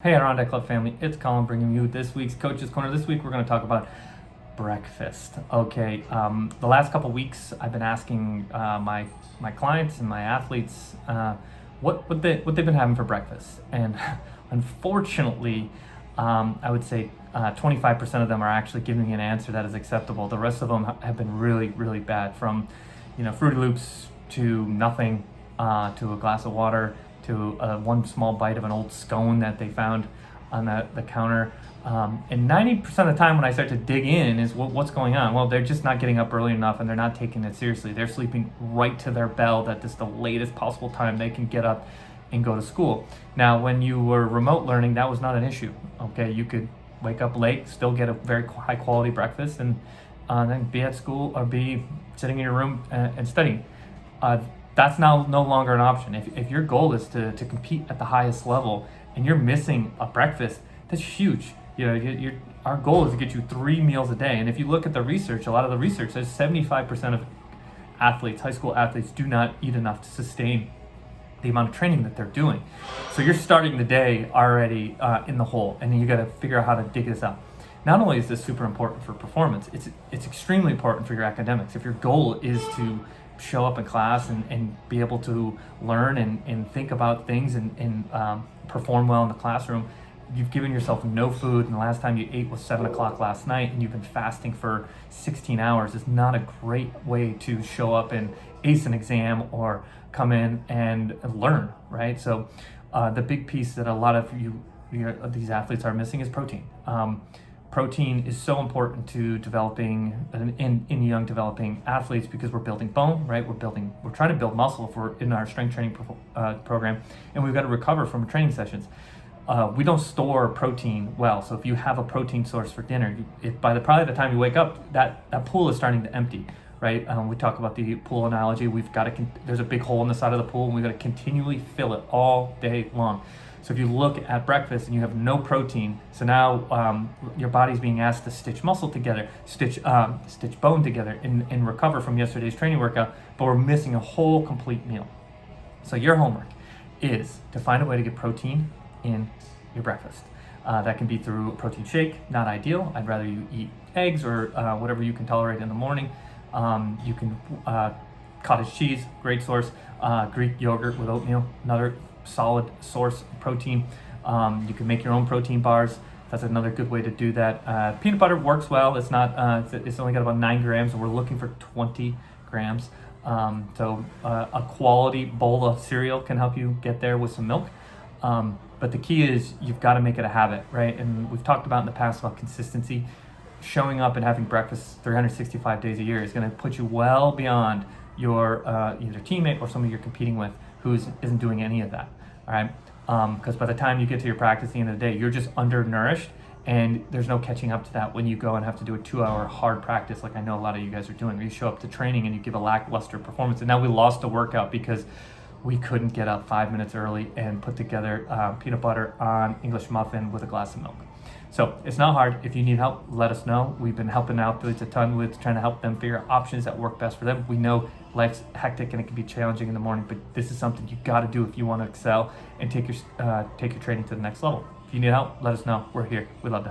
Hey Adirondack Club family, it's Colin bringing you this week's Coach's Corner. This week we're going to talk about breakfast. Okay, the last couple weeks I've been asking my clients and my athletes what they've been having for breakfast, and unfortunately, I would say 25% of them are actually giving me an answer that is acceptable. The rest of them have been really bad, from Fruity Loops to nothing, to a glass of water, to one small bite of an old scone that they found on the counter. And 90% of the time when I start to dig in is what's going on? Well, they're just not getting up early enough and they're not taking it seriously. They're sleeping right to their bell that this is the latest possible time they can get up and go to school. Now, when you were remote learning, that was not an issue. Okay, you could wake up late, still get a very high quality breakfast, and then be at school or be sitting in your room and studying. That's now no longer an option. If your goal is to compete at the highest level and you're missing a breakfast, that's huge. Our goal is to get you 3 meals a day. And if you look at the research, a lot of the research says 75% of athletes, high school athletes, do not eat enough to sustain the amount of training that they're doing. So you're starting the day already in the hole, and then you got to figure out how to dig this out. Not only is this super important for performance, it's extremely important for your academics. If your goal is to show up in class and be able to learn and think about things and perform well in the classroom, you've given yourself no food, and the last time you ate was 7 o'clock last night, and you've been fasting for 16 hours. It's not a great way to show up and ace an exam or come in and learn, right? So the big piece that a lot of these athletes are missing is protein. Protein is so important to developing in young developing athletes, because we're building bone, right? We're trying to build muscle if we're in our strength training program, and we've got to recover from training sessions. We don't store protein well, so if you have a protein source for dinner, probably the time you wake up, that pool is starting to empty, right? We talk about the pool analogy. There's a big hole in the side of the pool, and we've got to continually fill it all day long. So if you look at breakfast and you have no protein, so now your body's being asked to stitch muscle together, stitch bone together, and recover from yesterday's training workout, but we're missing a whole complete meal. So your homework is to find a way to get protein in your breakfast. That can be through a protein shake. Not ideal. I'd rather you eat eggs or whatever you can tolerate in the morning. You can cottage cheese, great source. Greek yogurt with oatmeal, another solid source of protein. You can make your own protein bars. That's another good way to do that. Peanut butter works well. It's only got about 9 grams, and we're looking for 20 grams. So a quality bowl of cereal can help you get there with some milk. But the key is you've got to make it a habit, right? And we've talked about in the past about consistency. Showing up and having breakfast 365 days a year is going to put you well beyond your either teammate or somebody you're competing with who isn't doing any of that. All right, because by the time you get to your practice at the end of the day, you're just undernourished, and there's no catching up to that when you go and have to do a 2-hour hard practice, like I know a lot of you guys are doing, where you show up to training and you give a lackluster performance. And now we lost a workout because we couldn't get up 5 minutes early and put together peanut butter on English muffin with a glass of milk. So it's not hard. If you need help, let us know. We've been helping athletes a ton with trying to help them figure out options that work best for them. We know life's hectic and it can be challenging in the morning, but this is something you got to do if you want to excel and take your training to the next level. If you need help, let us know. We're here. We love to help.